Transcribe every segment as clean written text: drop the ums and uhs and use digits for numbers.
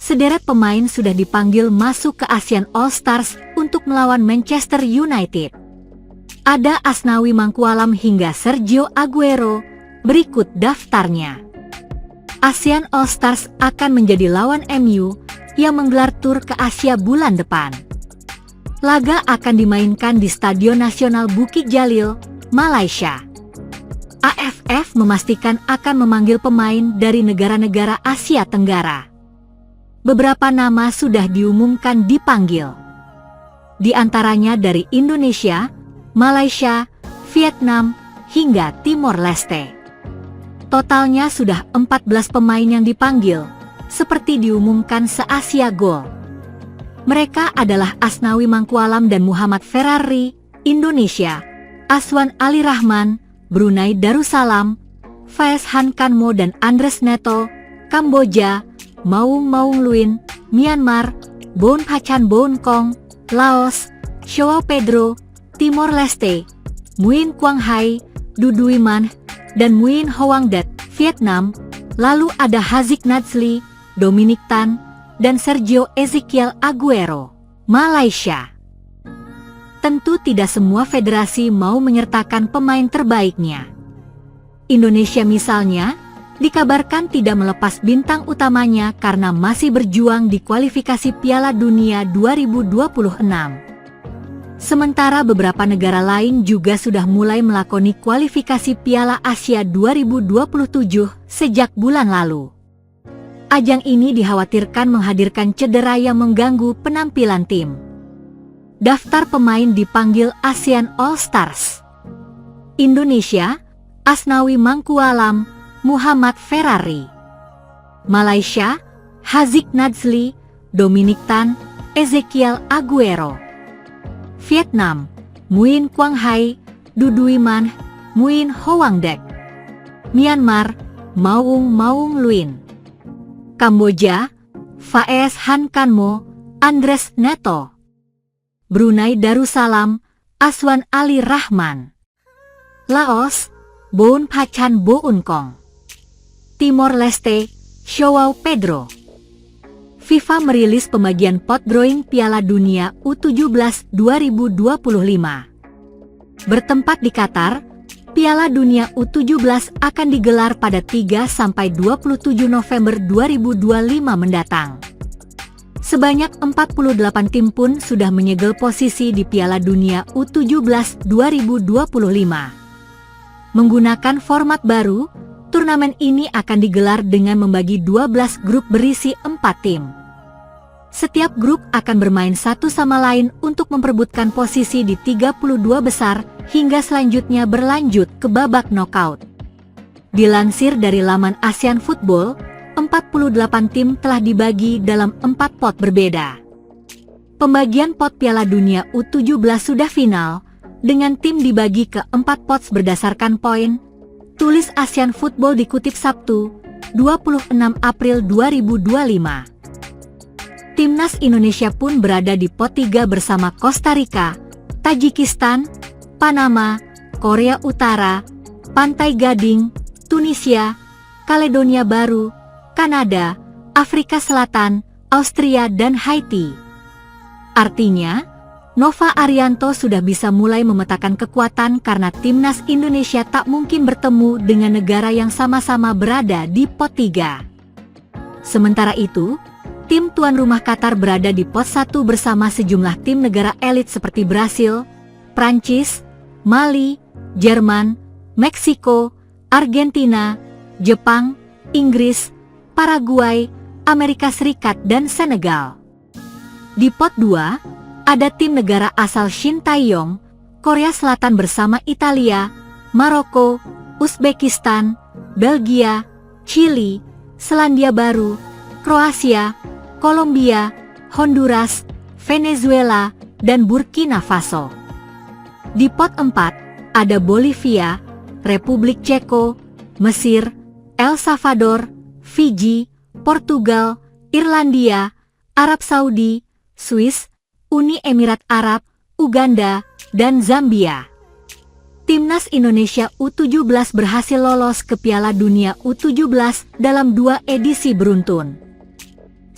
sederet pemain sudah dipanggil masuk ke ASEAN All-Stars untuk melawan Manchester United. Ada Asnawi Mangkualam hingga Sergio Aguero, berikut daftarnya. ASEAN All-Stars akan menjadi lawan MU yang menggelar tur ke Asia bulan depan. Laga akan dimainkan di Stadion Nasional Bukit Jalil, Malaysia. AFF memastikan akan memanggil pemain dari negara-negara Asia Tenggara. Beberapa nama sudah diumumkan dipanggil. Di antaranya dari Indonesia, Malaysia, Vietnam, hingga Timor Leste. Totalnya sudah 14 pemain yang dipanggil, seperti diumumkan se-Asia Gol. Mereka adalah Asnawi Mangkualam dan Muhammad Ferrari, Indonesia, Aswan Ali Rahman, Brunei Darussalam, Faes Han Kanmo dan Andres Neto, Kamboja, Maung Maung Luin, Myanmar, Bon Pachan Bon Kong, Laos, Joao Pedro, Timor Leste, Nguyen Quang Hai, Du Duy Man, dan Nguyen Hoang Dat, Vietnam. Lalu ada Haziq Nazli, Dominic Tan, dan Sergio Ezekiel Aguero, Malaysia. Tentu tidak semua federasi mau menyertakan pemain terbaiknya. Indonesia misalnya, dikabarkan tidak melepas bintang utamanya karena masih berjuang di kualifikasi Piala Dunia 2026. Sementara beberapa negara lain juga sudah mulai melakoni kualifikasi Piala Asia 2027 sejak bulan lalu. Ajang ini dikhawatirkan menghadirkan cedera yang mengganggu penampilan tim. Daftar pemain dipanggil ASEAN All-Stars. Indonesia, Asnawi Mangkualam, Muhammad Ferrari. Malaysia, Haziq Nazli, Dominic Tan, Ezekiel Aguero. Vietnam, Nguyen Quang Hai, Du Duy Man, Nguyen Hoang Dat. Myanmar, Maung Maung Luin. Kamboja, Faes Han Kanmo, Andres Neto. Brunei Darussalam, Aswan Ali Rahman. Laos, Bon Pachan Bon Kong. Timor Leste, Joao Pedro. FIFA merilis pembagian pot drawing Piala Dunia U17 2025. Bertempat di Qatar, Piala Dunia U17 akan digelar pada 3–27 November 2025 mendatang. Sebanyak 48 tim pun sudah menyegel posisi di Piala Dunia U17 2025. Menggunakan format baru, turnamen ini akan digelar dengan membagi 12 grup berisi 4 tim. Setiap grup akan bermain satu sama lain untuk memperebutkan posisi di 32 besar hingga selanjutnya berlanjut ke babak knockout. Dilansir dari laman ASEAN Football, 48 tim telah dibagi dalam 4 pot berbeda. Pembagian pot Piala Dunia U17 sudah final, dengan tim dibagi ke 4 pots berdasarkan poin, tulis ASEAN Football dikutip Sabtu, 26 April 2025. Timnas Indonesia pun berada di pot 3 bersama Costa Rica, Tajikistan, Panama, Korea Utara, Pantai Gading, Tunisia, Kaledonia Baru, Kanada, Afrika Selatan, Austria dan Haiti. Artinya, Nova Arianto sudah bisa mulai memetakan kekuatan karena timnas Indonesia tak mungkin bertemu dengan negara yang sama-sama berada di pot 3. Sementara itu, tim tuan rumah Qatar berada di pos 1 bersama sejumlah tim negara elit seperti Brasil, Prancis, Mali, Jerman, Meksiko, Argentina, Jepang, Inggris, Paraguay, Amerika Serikat dan Senegal. Di pot 2, ada tim negara asal Shin-Tae-yong, Korea Selatan bersama Italia, Maroko, Uzbekistan, Belgia, Chili, Selandia Baru, Kroasia, Kolombia, Honduras, Venezuela, dan Burkina Faso. Di pot 4, ada Bolivia, Republik Ceko, Mesir, El Salvador, Fiji, Portugal, Irlandia, Arab Saudi, Swiss, Uni Emirat Arab, Uganda, dan Zambia. Timnas Indonesia U17 berhasil lolos ke Piala Dunia U17 dalam 2 edisi beruntun.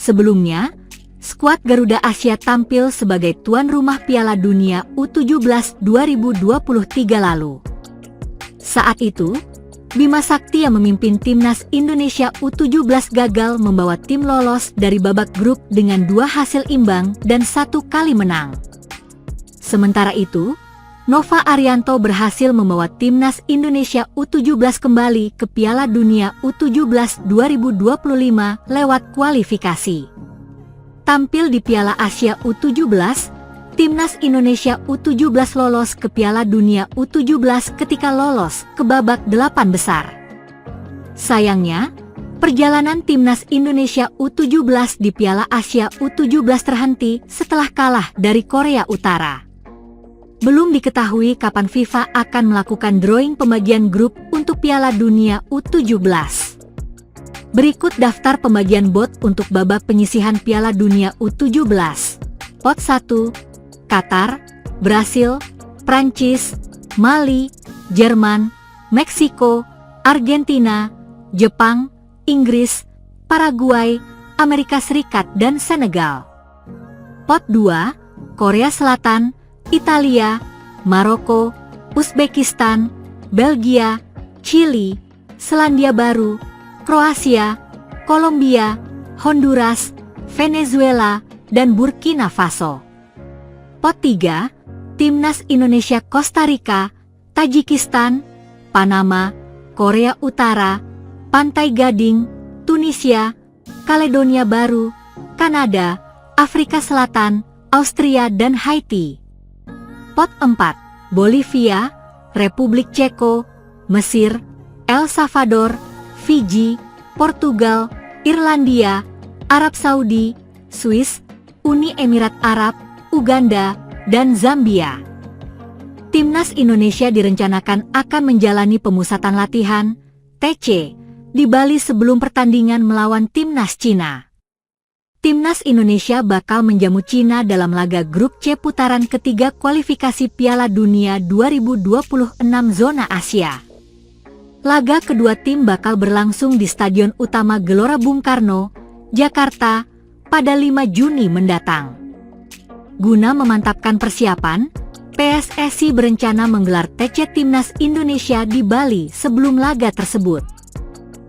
Sebelumnya, skuad Garuda Asia tampil sebagai tuan rumah Piala Dunia U17 2023 lalu. Saat itu, Bima Sakti yang memimpin timnas Indonesia U17 gagal membawa tim lolos dari babak grup dengan 2 hasil imbang dan 1 kali menang. Sementara itu, Nova Arianto berhasil membawa timnas Indonesia U17 kembali ke Piala Dunia U17 2025 lewat kualifikasi. Tampil di Piala Asia U17, timnas Indonesia U17 lolos ke Piala Dunia U17 ketika lolos ke babak 8 besar. Sayangnya, perjalanan timnas Indonesia U17 di Piala Asia U17 terhenti setelah kalah dari Korea Utara. Belum diketahui kapan FIFA akan melakukan drawing pembagian grup untuk Piala Dunia U17. Berikut daftar pembagian bot untuk babak penyisihan Piala Dunia U17. Pot 1, Qatar, Brasil, Prancis, Mali, Jerman, Meksiko, Argentina, Jepang, Inggris, Paraguay, Amerika Serikat dan Senegal. Pot 2, Korea Selatan, Italia, Maroko, Uzbekistan, Belgia, Chili, Selandia Baru, Kroasia, Kolombia, Honduras, Venezuela, dan Burkina Faso. Pot 3, Timnas Indonesia Kosta Rika, Tajikistan, Panama, Korea Utara, Pantai Gading, Tunisia, Kaledonia Baru, Kanada, Afrika Selatan, Austria dan Haiti. Pot 4, Bolivia, Republik Ceko, Mesir, El Salvador, Fiji, Portugal, Irlandia, Arab Saudi, Swiss, Uni Emirat Arab, Uganda, dan Zambia. Timnas Indonesia direncanakan akan menjalani pemusatan latihan (TC) di Bali sebelum pertandingan melawan timnas Cina. Timnas Indonesia bakal menjamu Cina dalam laga grup C putaran ketiga kualifikasi Piala Dunia 2026 zona Asia. Laga kedua tim bakal berlangsung di Stadion Utama Gelora Bung Karno, Jakarta, pada 5 Juni mendatang. Guna memantapkan persiapan, PSSI berencana menggelar TC Timnas Indonesia di Bali sebelum laga tersebut.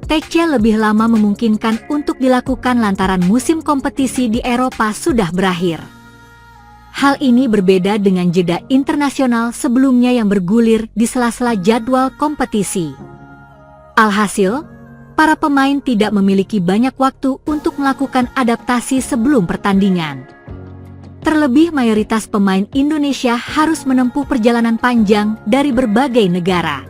TC lebih lama memungkinkan untuk dilakukan lantaran musim kompetisi di Eropa sudah berakhir. Hal ini berbeda dengan jeda internasional sebelumnya yang bergulir di sela-sela jadwal kompetisi. Alhasil, para pemain tidak memiliki banyak waktu untuk melakukan adaptasi sebelum pertandingan. Terlebih mayoritas pemain Indonesia harus menempuh perjalanan panjang dari berbagai negara.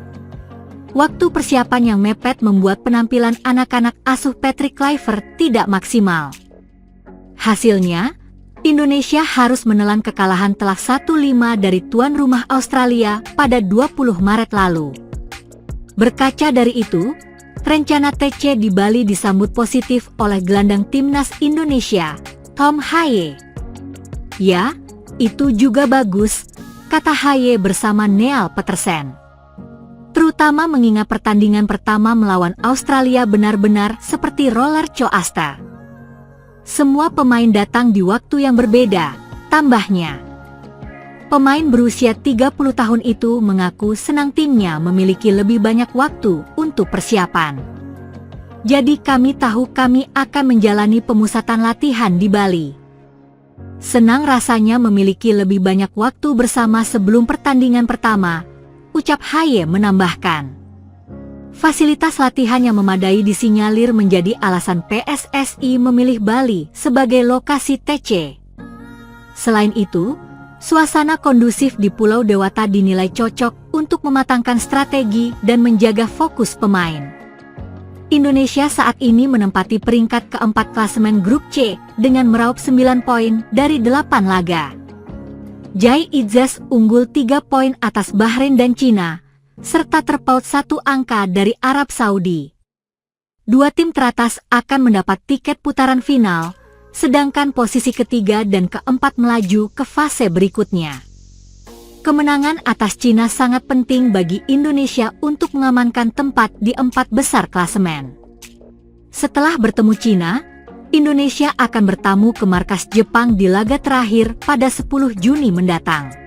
Waktu persiapan yang mepet membuat penampilan anak-anak asuh Patrick Kluivert tidak maksimal. Hasilnya, Indonesia harus menelan kekalahan telak 1-5 dari tuan rumah Australia pada 20 Maret lalu. Berkaca dari itu, rencana TC di Bali disambut positif oleh gelandang timnas Indonesia, Tom Haye. "Ya, itu juga bagus," kata Haye bersama Neal Petersen. Terutama mengingat pertandingan pertama melawan Australia benar-benar seperti roller coaster. Semua pemain datang di waktu yang berbeda, tambahnya. Pemain berusia 30 tahun itu mengaku senang timnya memiliki lebih banyak waktu untuk persiapan. "Jadi kami tahu kami akan menjalani pemusatan latihan di Bali. Senang rasanya memiliki lebih banyak waktu bersama sebelum pertandingan pertama," ucap Haye menambahkan. Fasilitas latihan yang memadai disinyalir menjadi alasan PSSI memilih Bali sebagai lokasi TC. Selain itu, suasana kondusif di Pulau Dewata dinilai cocok untuk mematangkan strategi dan menjaga fokus pemain. Indonesia saat ini menempati peringkat keempat klasemen grup C dengan meraup 9 poin dari 8 laga. Jai Izzas unggul 3 poin atas Bahrain dan Cina, serta terpaut 1 angka dari Arab Saudi. 2 tim teratas akan mendapat tiket putaran final, sedangkan posisi ketiga dan keempat melaju ke fase berikutnya. Kemenangan atas Cina sangat penting bagi Indonesia untuk mengamankan tempat di 4 besar klasemen. Setelah bertemu Cina, Indonesia akan bertamu ke markas Jepang di laga terakhir pada 10 Juni mendatang.